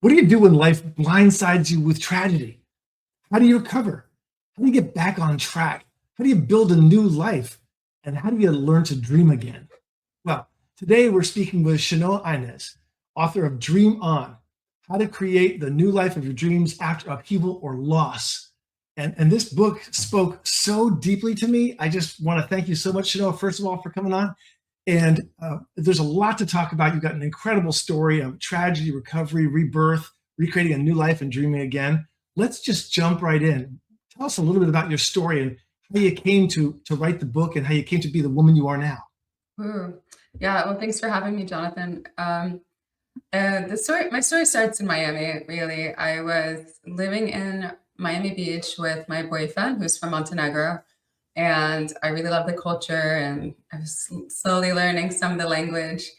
What do you do when life blindsides you with tragedy? How do you recover? How do you get back on track? How do you build a new life? And how do you learn to dream again? Well, today we're speaking with Chanoa Inez, author of Dream On, How to Create the New Life of Your Dreams After Upheaval or Loss. And this book spoke so deeply to me. I just want to thank you so much, Chanoa, first of all, for coming on. And there's a lot to talk about. You've got an incredible story of tragedy, recovery, rebirth, recreating a new life and dreaming again. Let's just jump right in. Tell us a little bit about your story and how you came to write the book and how you came to be the woman you are now. Ooh. Yeah, well, thanks for having me, Jonathan. My story starts in Miami, really. I was living in Miami Beach with my boyfriend, who's from Montenegro, and I really love the culture, and I was slowly learning some of the language.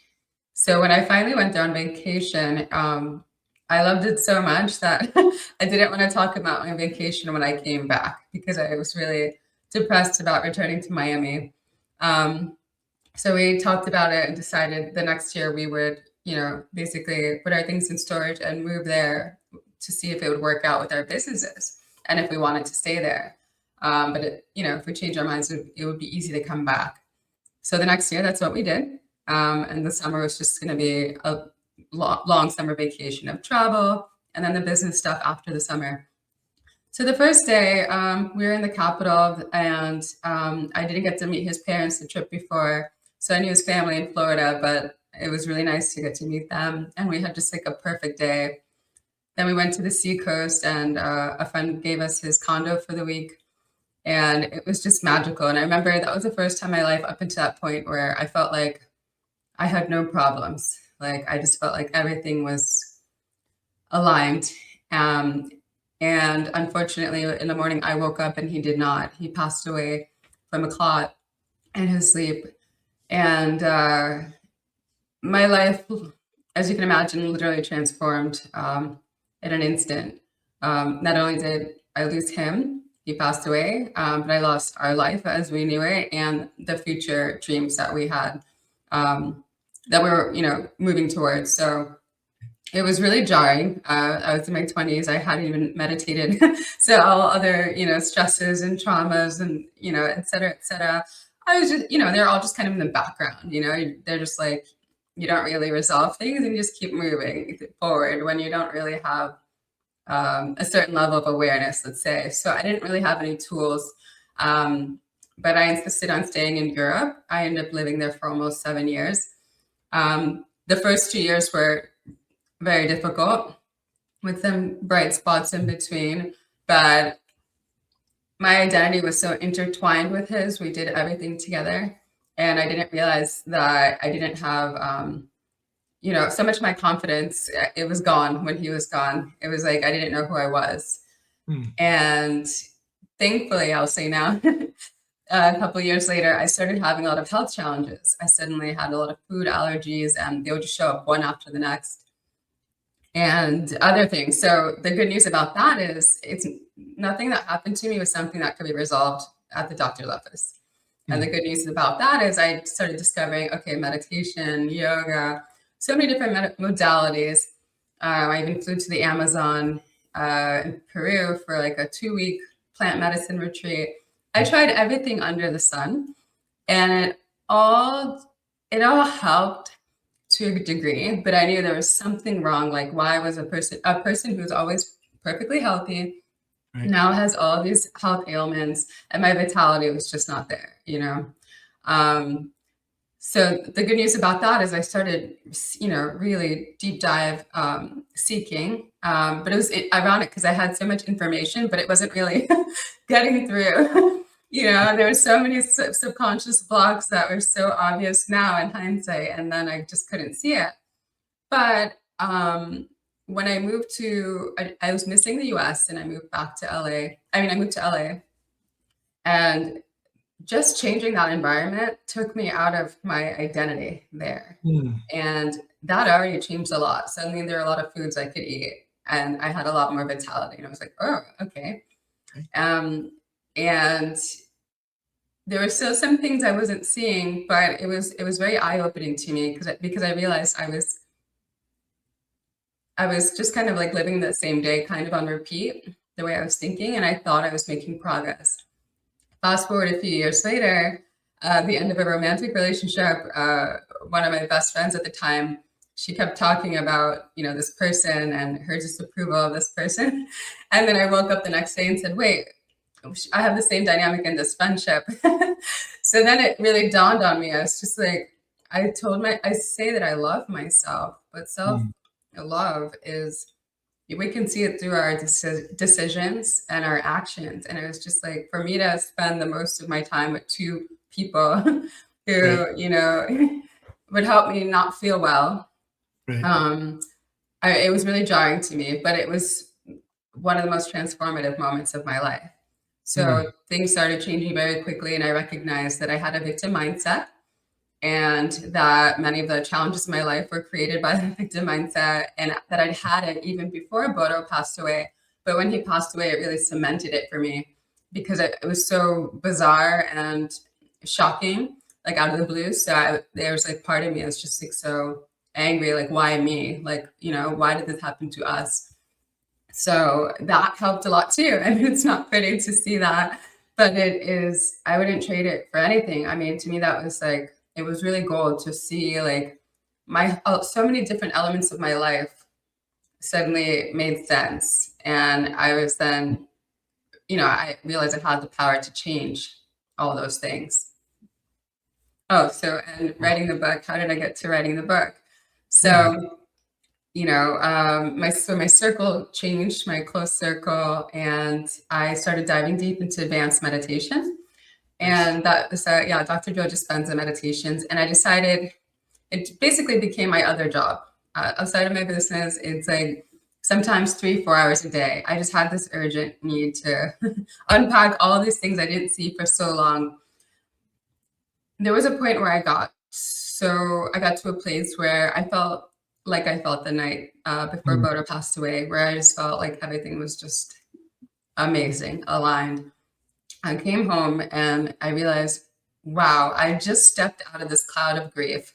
So when I finally went there on vacation, I loved it so much that I didn't want to talk about my vacation when I came back because I was really depressed about returning to Miami. Um, so we talked about it and decided the next year we would, basically put our things in storage and move there to see if it would work out with our businesses and if we wanted to stay there. If we change our minds, it would be easy to come back. So the next year, that's what we did. And the summer was just going to be a long summer vacation of travel, and then the business stuff after the summer. So the first day, we were in the capital, and I didn't get to meet his parents the trip before. So I knew his family in Florida, but it was really nice to get to meet them. And we had just like a perfect day. Then we went to the seacoast, and a friend gave us his condo for the week. And it was just magical. And I remember that was the first time in my life up until that point where I felt like I had no problems. Like I just felt like everything was aligned. And unfortunately, in the morning, I woke up and he did not. He passed away from a clot in his sleep. And my life, as you can imagine, literally transformed in an instant. Not only did I lose him, he passed away, but I lost our life as we knew it and the future dreams that we had that we were, moving towards. So it was really jarring. I was in my 20s. I hadn't even meditated. So all other, stresses and traumas and, et cetera, et cetera. I was just, they're all just kind of in the background, they're just like, you don't really resolve things and you just keep moving forward when you don't really have a certain level of awareness, let's say. So I didn't really have any tools, but I insisted on staying in Europe. I ended up living there for almost 7 years. The first 2 years were very difficult with some bright spots in between, but my identity was so intertwined with his. We did everything together, and I didn't realize that I didn't have so much of my confidence, it was gone when he was gone. It was like I didn't know who I was. And thankfully, I'll say now, a couple of years later, I started having a lot of health challenges. I suddenly had a lot of food allergies, and they would just show up one after the next, and other things. So the good news about that is it's nothing that happened to me was something that could be resolved at the doctor's office. And the good news about that is I started discovering, okay, meditation, yoga, so many different modalities. I even flew to the Amazon in Peru for like a 2-week plant medicine retreat. I tried everything under the sun, and it all helped to a degree, but I knew there was something wrong. Like, why was a person who's always perfectly healthy now has all these health ailments, and my vitality was just not there, So the good news about that is I started, really deep dive seeking, but it was ironic because I had so much information, but it wasn't really getting through. There were so many subconscious blocks that were so obvious now in hindsight, and then I just couldn't see it. But when I moved I was missing the US and I moved back to LA. I moved to LA, and just changing that environment took me out of my identity there. And that already changed a lot. Suddenly there are a lot of foods I could eat, and I had a lot more vitality. And I was like, oh, okay. And there were still some things I wasn't seeing, but it was very eye-opening to me because I realized I was I was just kind of like living the same day kind of on repeat, the way I was thinking, and I thought I was making progress. Fast forward a few years later, the end of a romantic relationship, one of my best friends at the time, she kept talking about, this person and her disapproval of this person. And then I woke up the next day and said, wait, I have the same dynamic in this friendship. So then it really dawned on me. I was just like, I say that I love myself, but self Mm. love is, we can see it through our decisions and our actions. And it was just like, for me to spend the most of my time with two people Right. who, would help me not feel well. Right. Um, it was really jarring to me, but it was one of the most transformative moments of my life. Mm. So things started changing very quickly, and I recognized that I had a victim mindset and that many of the challenges in my life were created by the victim mindset, and that I'd had it even before Bodo passed away. But when he passed away, it really cemented it for me because it was so bizarre and shocking, like out of the blue. So there was like part of me that's just like so angry, like, why me? Like, why did this happen to us? So that helped a lot too. I mean, it's not pretty to see that, but it is, I wouldn't trade it for anything. I mean, to me, that was like, it was really gold to see like so many different elements of my life suddenly made sense. And I was then, I realized I had the power to change all those things. Oh, and Wow. writing the book, how did I get to writing the book? Yeah. So, my circle changed, my close circle, and I started diving deep into advanced meditation. Nice. And that was, Dr. Joe Dispenza meditations. And I decided it basically became my other job. Outside of my business, it's like sometimes 3-4 hours a day. I just had this urgent need to unpack all of these things I didn't see for so long. There was a point where I got to a place where I felt like I felt the night before Mm. Bodo passed away, where I just felt like everything was just amazing, aligned. I came home and I realized, wow, I just stepped out of this cloud of grief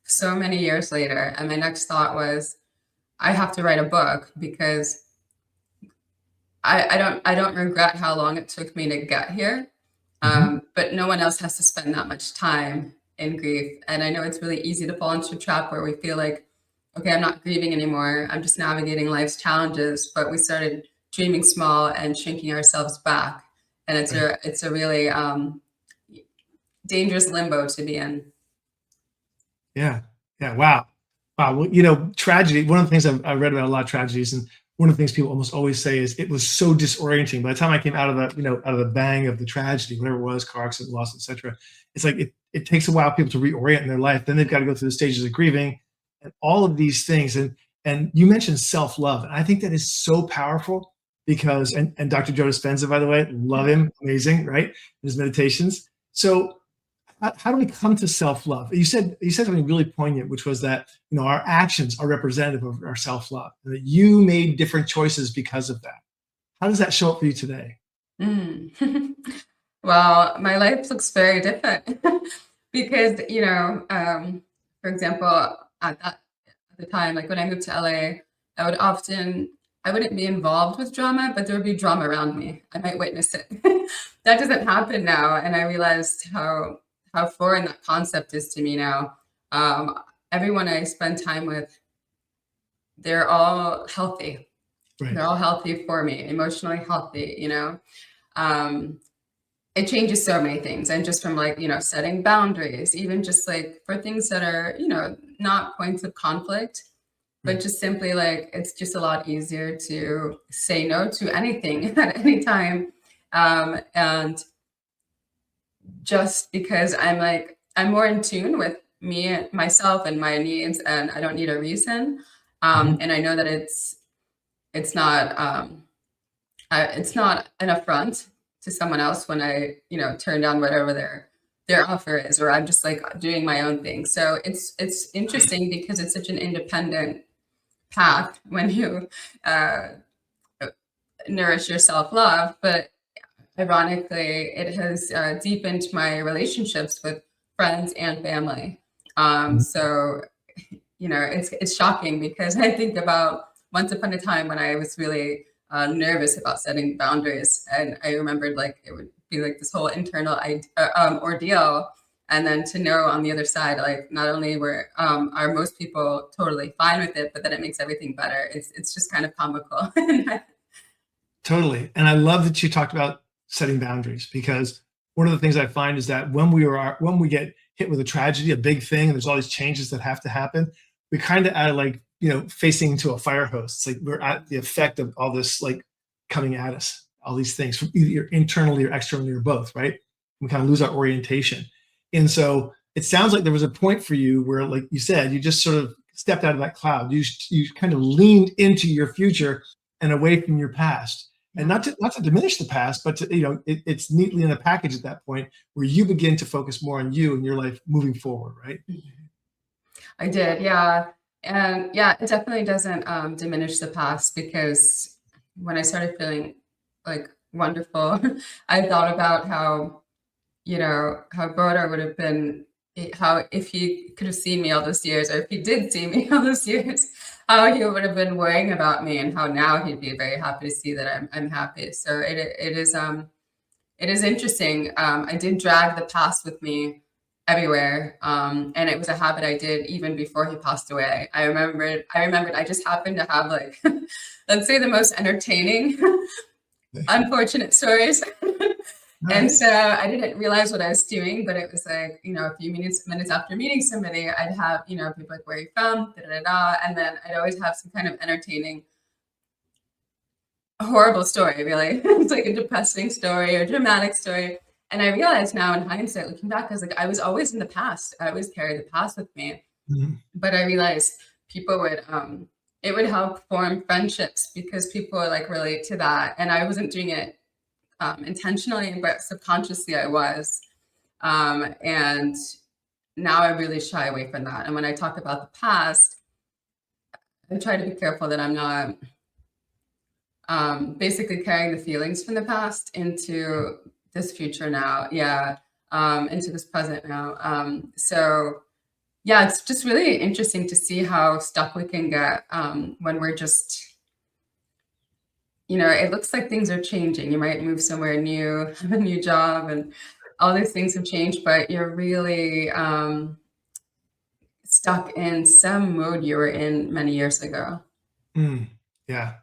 so many years later. And my next thought was, I have to write a book because I don't regret how long it took me to get here. Hmm. But no one else has to spend that much time in grief. And I know it's really easy to fall into a trap where we feel like, okay, I'm not grieving anymore. I'm just navigating life's challenges. But we started dreaming small and shrinking ourselves back. And Right. it's a really dangerous limbo to be in. Yeah. Yeah. Wow. Wow. Well, tragedy. One of the things I've read about a lot of tragedies, and one of the things people almost always say is it was so disorienting. By the time I came out of out of the bang of the tragedy, whatever it was, car accident, loss, etc., it's like it takes a while for people to reorient in their life. Then they've got to go through the stages of grieving and all of these things. And you mentioned self love, and I think that is so powerful because and Dr. Joe Dispenza, by the way, love him, amazing, right? His meditations. So how do we come to self-love? You said something really poignant, which was that our actions are representative of our self-love, and that you made different choices because of that. How does that show up for you today? Mm. Well, my life looks very different because, for example, at the time, like when I moved to LA, I wouldn't be involved with drama, but there would be drama around me. I might witness it. That doesn't happen now. And I realized how foreign that concept is to me now. Um, Everyone I spend time with, they're all healthy. Right. They're all healthy for me, emotionally healthy. Um, it changes so many things. And just from like, setting boundaries, even just like for things that are, not points of conflict, but Right. just simply like, it's just a lot easier to say no to anything at any time. And just because I'm more in tune with me, myself and my needs, and I don't need a reason. Mhm. And I know that it's not, it's not an affront to someone else when I, turn down whatever their offer is, or I'm just like doing my own thing. So it's interesting because it's such an independent path when you uh, nourish your self love. But ironically, it has deepened my relationships with friends and family. Mhm. So it's shocking because I think about once upon a time when I was really nervous about setting boundaries, and I remembered like it would be like this whole internal ordeal, and then to know on the other side, like not only are most people totally fine with it, but that it makes everything better. It's just kind of comical. Totally. And I love that you talked about setting boundaries, because one of the things I find is that when we get hit with a tragedy, a big thing, and there's all these changes that have to happen, we kind of are like, facing into a fire hose. It's like we're at the effect of all this like coming at us, all these things from either internally or externally or both, right? We kind of lose our orientation. And so it sounds like there was a point for you where, like you said, you just sort of stepped out of that cloud. You kind of leaned into your future and away from your past. And not to diminish the past, but it's neatly in a package at that point where you begin to focus more on you and your life moving forward, right? I did, yeah. And yeah, it definitely doesn't diminish the past, because when I started feeling like wonderful, I thought about how Broder would have been, how if he could have seen me all those years, or if he did see me all those years, how he would have been worrying about me, and how now he'd be very happy to see that I'm happy. So it is interesting. I did drag the past with me everywhere, and it was a habit I did even before he passed away. I remembered I just happened to have like let's say the most entertaining unfortunate stories. And so I didn't realize what I was doing, but it was like, a few minutes after meeting somebody, I'd have, people like, where are you from? Da, da, da, da. And then I'd always have some kind of entertaining, horrible story, really. It's like a depressing story or dramatic story. And I realized now in hindsight, looking back, I was like, I was always in the past. I always carried the past with me. Mhm. But I realized people would, it would help form friendships because people like relate to that. And I wasn't doing it intentionally, but subconsciously I was. And now I really shy away from that. And when I talk about the past, I try to be careful that I'm not basically carrying the feelings from the past into this future now. Yeah. Into this present now. So yeah, it's just really interesting to see how stuck we can get when we're just, it looks like things are changing. You might move somewhere new, have a new job, and all these things have changed, but you're really stuck in some mode you were in many years ago. Mm, yeah.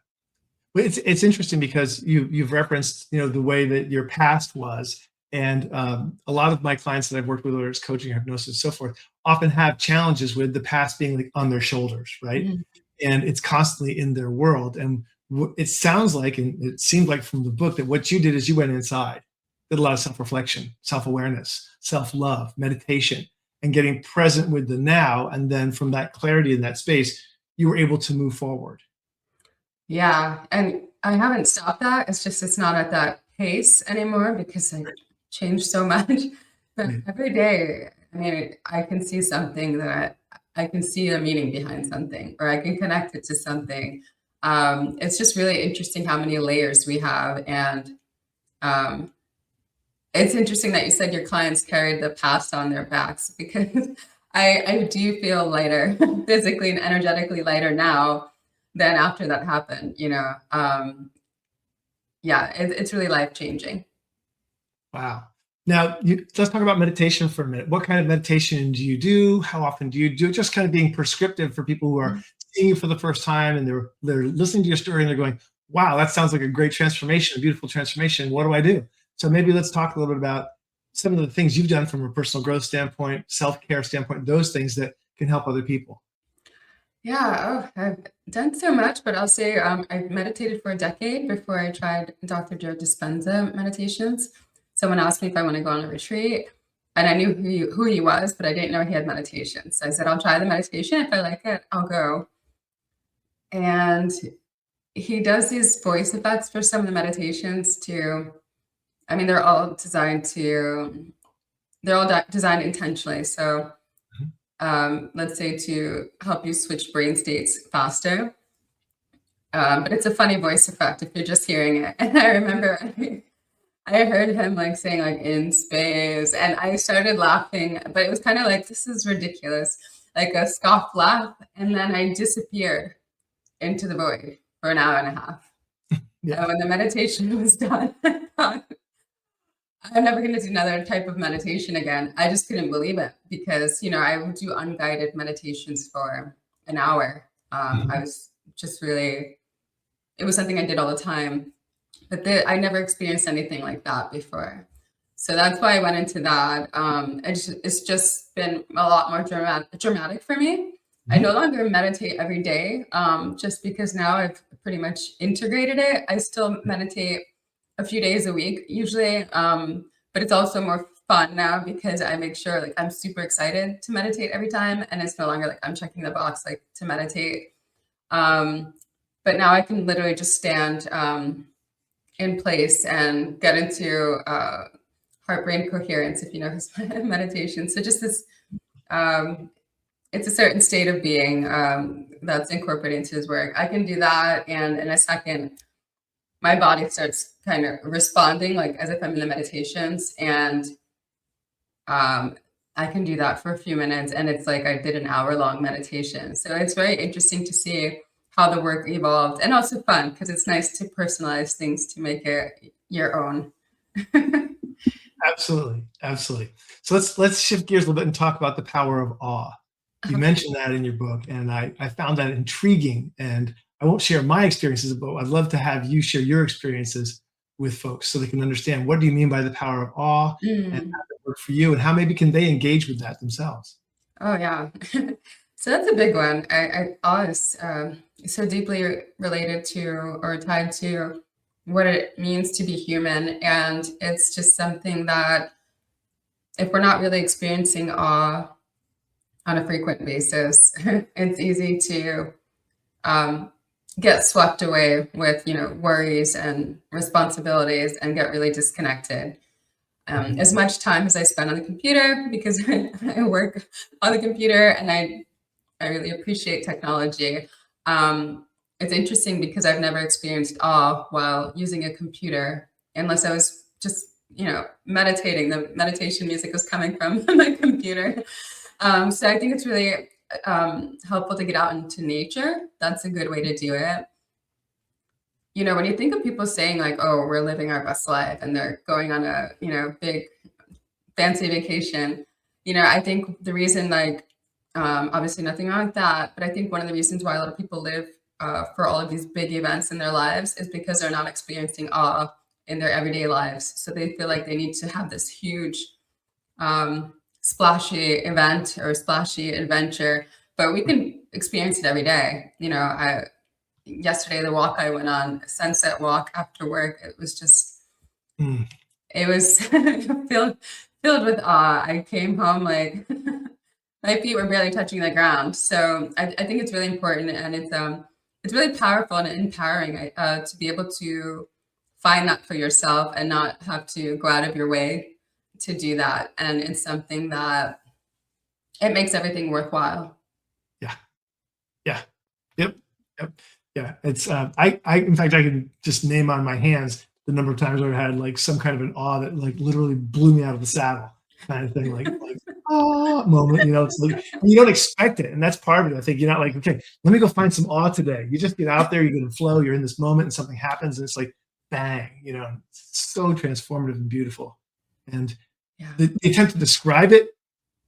Well, it's interesting because you've referenced the way that your past was, and a lot of my clients that I've worked with, whether it's coaching, hypnosis, and so forth, often have challenges with the past being like on their shoulders, right? Mhm. And it's constantly in their world. And it sounds like, and it seemed like from the book, that what you did is you went inside, did a lot of self-reflection, self-awareness, self-love, meditation, and getting present with the now. And then from that clarity in that space, you were able to move forward. Yeah, and I haven't stopped that. It's just it's not at that pace anymore because I changed so much. But Right. every day, I mean, I can see something that I can see a meaning behind something, or I can connect it to something. It's just really interesting how many layers we have, and um, it's interesting that you said your clients carried the past on their backs because I do feel lighter, physically and energetically lighter now than after that happened. Yeah, it's really life changing. Wow. Now, let's talk about meditation for a minute. What kind of meditation do you do? How often do you do it? Just kind of being prescriptive for people who are seeing you for the first time, and they're listening to your story and they're going, "Wow, that sounds like a great transformation, a beautiful transformation. What do I do?" So maybe let's talk a little bit about some of the things you've done from a personal growth standpoint, self-care standpoint, those things that can help other people. Yeah, oh, I've done so much, but I'll say I meditated for a decade before I tried Dr. Joe Dispenza meditations. Someone asked me if I want to go on a retreat, and I knew who he was, but I didn't know he had meditation. So I said, I'll try the meditation. If I like it, I'll go. And he does these voice effects for some of the meditations too. I mean, they're all designed intentionally. So let's say to help you switch brain states faster. But it's a funny voice effect if you're just hearing it. And I remember I heard him like saying like in space, and I started laughing, but it was kind of like, this is ridiculous, like a scoff laugh. And then I disappeared. into the void for an hour and a half. Yeah. And when the meditation was done, I thought, I'm never going to do another type of meditation again. I just couldn't believe it because, I would do unguided meditations for an hour. I Mhm. was just really, it was something I did all the time, but I never experienced anything like that before. So that's why I went into that. It's just been a lot more dramatic for me. I Mhm. no longer meditate every day, just because now I've pretty much integrated it. I still meditate a few days a week usually, but it's also more fun now because I make sure like I'm super excited to meditate every time, and it's no longer like I'm checking the box like to meditate. Um, but now I can literally just stand in place and get into heart brain coherence, if you know his meditation. So just this, um, it's a certain state of being that's incorporated into his work. I can do that, and in a second, my body starts kind of responding, like as if I'm in the meditations, and um, I can do that for a few minutes, and it's like I did an hour-long meditation. So it's very interesting to see how the work evolved, and also fun because it's nice to personalize things to make it your own. Absolutely, absolutely. So let's shift gears a little bit and talk about the power of awe. You Okay. mentioned that in your book, and I found that intriguing. And I won't share my experiences, but I'd love to have you share your experiences with folks so they can understand what do you mean by the power of awe and how Mm. it work for you, and how maybe can they engage with that themselves. Oh yeah. So that's a big one. Awe is so deeply related to or tied to what it means to be human, and it's just something that if we're not really experiencing awe on a frequent basis, it's easy to um, get swept away with worries and responsibilities and get really disconnected. Mhm. As much time as I spend on the computer because I work on the computer and I really appreciate technology. Um, it's interesting because I've never experienced awe while using a computer unless I was just, meditating. The meditation music was coming from my computer. So I think it's really helpful to get out into nature. That's a good way to do it. When you think of people saying like, "Oh, we're living our best life," and they're going on a, big fancy vacation. I think the reason, like, obviously nothing wrong with that, but I think one of the reasons why a lot of people live for all of these big events in their lives is because they're not experiencing awe in their everyday lives. So they feel like they need to have this huge, splashy event or splashy adventure, but we can experience it every day. Yesterday, the walk I went on, a sunset walk after work, Mm. it was filled with awe. I came home like my feet were barely touching the ground. So I think it's really important, and it's really powerful and empowering to be able to find that for yourself and not have to go out of your way to do that. And it's something that it makes everything worthwhile. Yeah, yeah. Yep. Yep. Yeah. It's in fact I can just name on my hands the number of times I've had like some kind of an awe that like literally blew me out of the saddle kind of thing, like oh moment, it's like you don't expect it. And that's part of it. I think you're not like, okay, let me go find some awe today. You just get out there, you get in flow, you're in this moment and something happens and it's like bang, it's so transformative and beautiful. And Yeah. the attempt to describe it,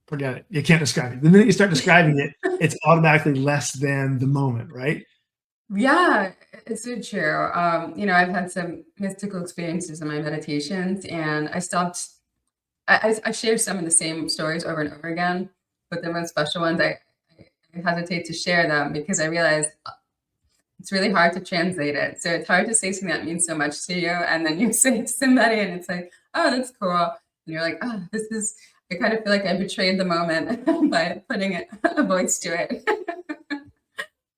forget it. You can't describe it. The minute you start describing it, it's automatically less than the moment, right? Yeah, it's so true. I've had some mystical experiences in my meditations, and I stopped. I share some of the same stories over and over again, but the most special ones, I hesitate to share them because I realize it's really hard to translate it. So it's hard to say something that means so much to you, and then you say it to somebody, and it's like, oh, that's cool. And you're like, oh, this is. I kind of feel like I betrayed the moment by putting a voice to it.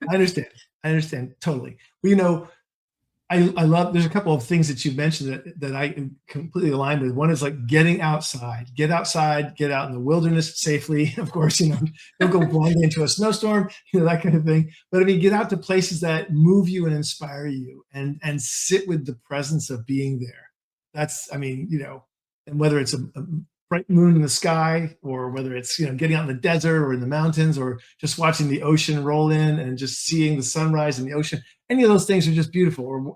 I understand. I understand totally. Well, I love there's a couple of things that you've mentioned that I am completely aligned with. One is like getting outside, get out in the wilderness safely. Of course, don't go blindly into a snowstorm, that kind of thing. But I mean, get out to places that move you and inspire you and sit with the presence of being there. That's, I mean, and whether it's bright moon in the sky, or whether it's getting out in the desert or in the mountains, or just watching the ocean roll in and just seeing the sunrise in the ocean. Any of those things are just beautiful. Or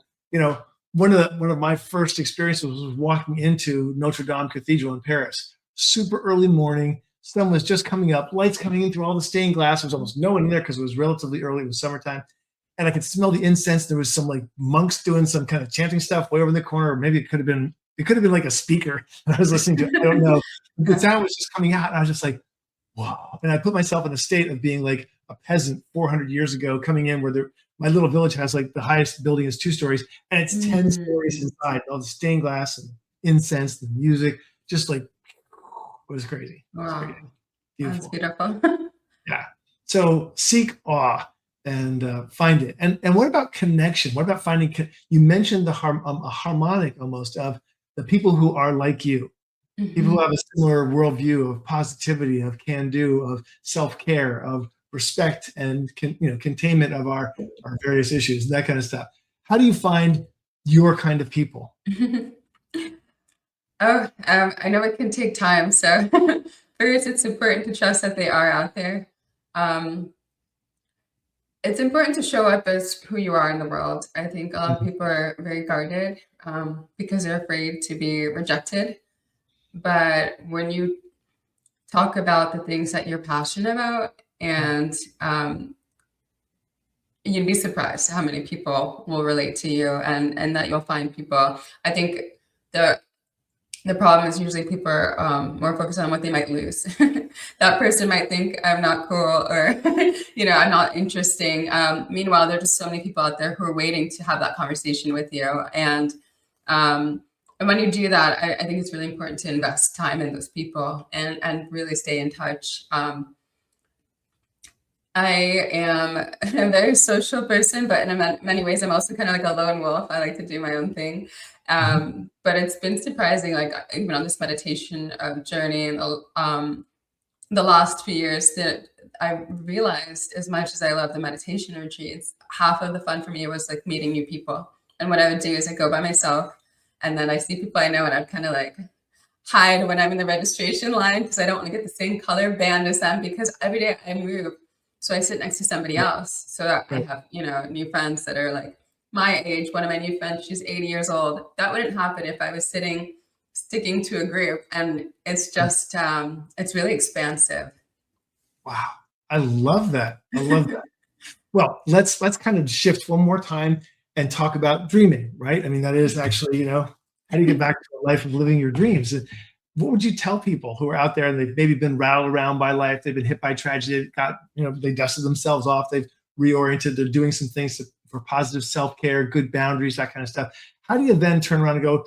one of my first experiences was walking into Notre Dame Cathedral in Paris. Super early morning, sun was just coming up, lights coming in through all the stained glass. There was almost no one in there because it was relatively early. It was summertime, and I could smell the incense. There was some like monks doing some kind of chanting stuff way over in the corner, or maybe it could have been like a speaker that I was listening to. I don't know. The sound was just coming out, and I was just like, wow. And I put myself in a state of being like a peasant 400 years ago, coming in where my little village has like the highest building is 2 stories, and it's 10 stories inside. All the stained glass and incense, the music, just like it was crazy. It was Wow, crazy. that's Beautiful. beautiful. Yeah. So seek awe and find it. And what about connection? What about finding? You mentioned a harmonic almost of the people who are like you, people who Mhm. have a similar worldview of positivity, of can do, of self care, of respect and containment of our various issues, that kind of stuff. How do you find your kind of people? Oh, I know it can take time. So first, it's important to trust that they are out there. Um, it's important to show up as who you are in the world. I think a lot of Mhm. people are very guarded because they're afraid to be rejected. But when you talk about the things that you're passionate about, and you'd be surprised how many people will relate to you, and that you'll find people. I think the the problem is usually people are more focused on what they might lose. That person might think I'm not cool, or I'm not interesting. Meanwhile, there are just so many people out there who are waiting to have that conversation with you. Um, and when you do that, I think it's really important to invest time in those people and really stay in touch. I am a very social person, but in many ways, I'm also kind of like a lone wolf. I like to do my own thing. Mhm. But it's been surprising, like even on this meditation journey and the last few years, that I realized, as much as I love the meditation retreats, half of the fun for me was like meeting new people. And what I would do is I go by myself, and then I see people I know, and I'd kind of like hide when I'm in the registration line because I don't want to get the same color band as them, because every day I move. So I sit next to somebody Right, else. So that I right. have, new friends that are like my age. One of my new friends, she's 80 years old. That wouldn't happen if I was sticking to a group. And it's just, it's really expansive. Wow. I love that. I love that. Well, let's kind of shift one more time and talk about dreaming, right? I mean, that is actually, how do you get back to a life of living your dreams? And what would you tell people who are out there and they've maybe been rattled around by life, they've been hit by tragedy, they dusted themselves off, they've reoriented, they're doing some things for positive self-care, good boundaries, that kind of stuff. How do you then turn around and go,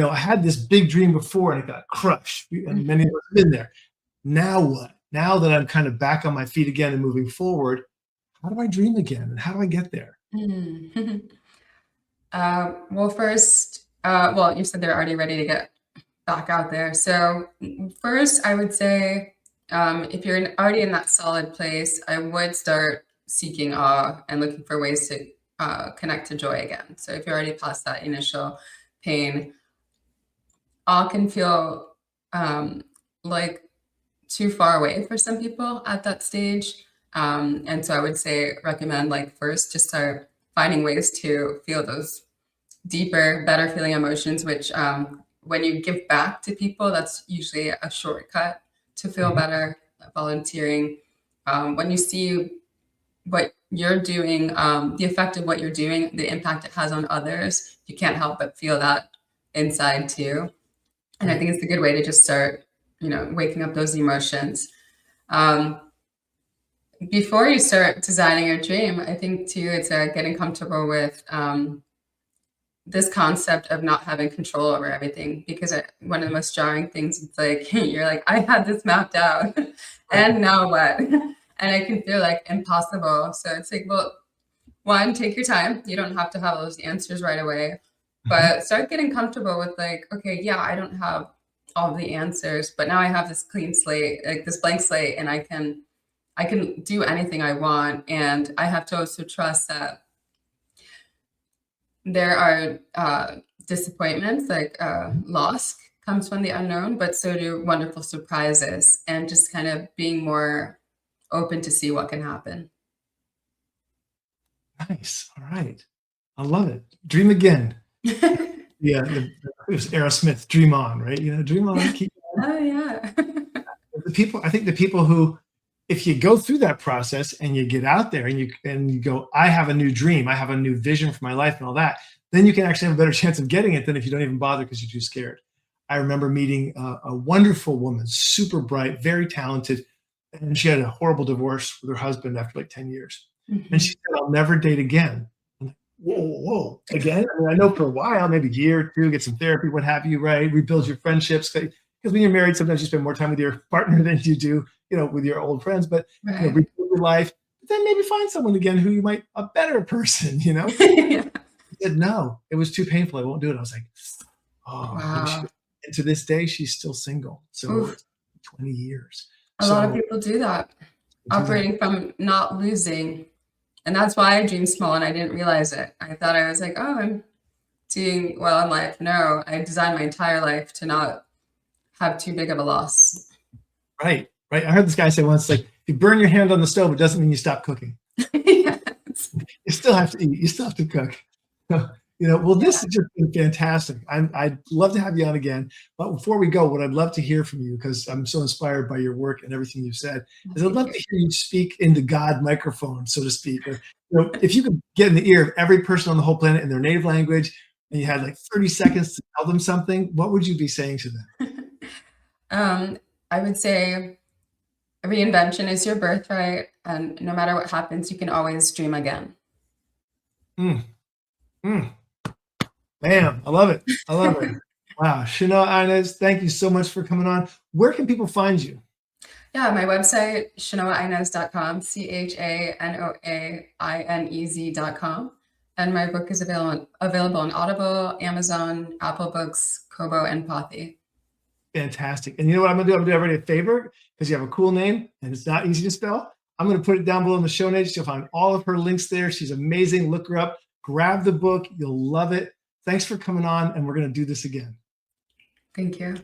I had this big dream before and it got crushed? And many of us have been there. Now what? Now that I'm kind of back on my feet again and moving forward, how do I dream again? And how do I get there? Mhm. Well, first, well, you said they're already ready to get back out there. So first, I would say, if you're already in that solid place, I would start seeking awe and looking for ways to connect to joy again. So if you're already past that initial pain, awe can feel like too far away for some people at that stage. And so I would say recommend, like, first just start finding ways to feel those deeper, better feeling emotions, which when you give back to people, that's usually a shortcut to feel Mhm. better. Volunteering, when you see what you're doing, the effect of what you're doing, the impact it has on others, you can't help but feel that inside too. And I Right. think it's a good way to just start, waking up those emotions. Um, Before you start designing your dream, I think too, it's getting comfortable with this concept of not having control over everything, because one of the most jarring things, it's like you're like, I had this mapped out, Right. and now what? And it can feel like impossible. So it's like, well, one, take your time. You don't have to have those answers right away, Mhm. but start getting comfortable with, like, okay, yeah, I don't have all the answers, but now I have this clean slate, like this blank slate, and I can do anything I want. And I have to also trust that there are disappointments, like loss comes from the unknown, but so do wonderful surprises and just kind of being more open to see what can happen. Nice. All right. I love it. Dream again. Yeah, it was Aerosmith, "Dream On," right? Dream on, keep Oh, yeah. I think the people who, if you go through that process and you get out there and you go, "I have a new dream, I have a new vision for my life," and all that, then you can actually have a better chance of getting it than if you don't even bother because you're too scared. I remember meeting a wonderful woman, super bright, very talented, and she had a horrible divorce with her husband after like 10 years. And Mhm. she said, "I'll never date again." I'm like, whoa, whoa, whoa, again? I mean, I know for a while, maybe a year or two, get some therapy, what have you, right? Rebuild your friendships. Because when you're married, sometimes you spend more time with your partner than you do, with your old friends. But Right. rebuild your life. But then maybe find someone again who you might a better person. Yeah. He said, "No, it was too painful. I won't do it." I was like, oh, maybe she. Wow. And to this day, she's still single. So Oof. it's 20 years. A lot of So people do that, do that. operating from not losing. And that's why I dream small and I didn't realize it. I thought I was like, oh, I'm doing well in life. No, I designed my entire life to not have too big of a loss. Right, right. I heard this guy say once, like, if you burn your hand on the stove, it doesn't mean you stop cooking. Yes. You still have to eat. You still have to cook. Well, this Yeah. has just been fantastic. I'd love to have you on again. But before we go, what I'd love to hear from you, because I'm so inspired by your work and everything you've said, is I'd Thank love you. to hear you speak into God microphone, so to speak. Or, if you could get in the ear of every person on the whole planet in their native language, and you had like 30 seconds to tell them something, what would you be saying to them? um, I would say reinvention is your birthright. And no matter what happens, you can always dream again. Mm, mm. Bam. I love it. I love it. Wow. Chanoa Inez, thank you so much for coming on. Where can people find you? Yeah, my website, chanoainez.com, chanoainez.com. And my book is available on Audible, Amazon, Apple Books, Kobo, and Pothy. Fantastic. And you know what I'm going to do? I'm going to do everybody a favor because you have a cool name and it's not easy to spell. I'm going to put it down below in the show notes. You'll find all of her links there. She's amazing. Look her up. Grab the book. You'll love it. Thanks for coming on, and we're going to do this again. Thank you.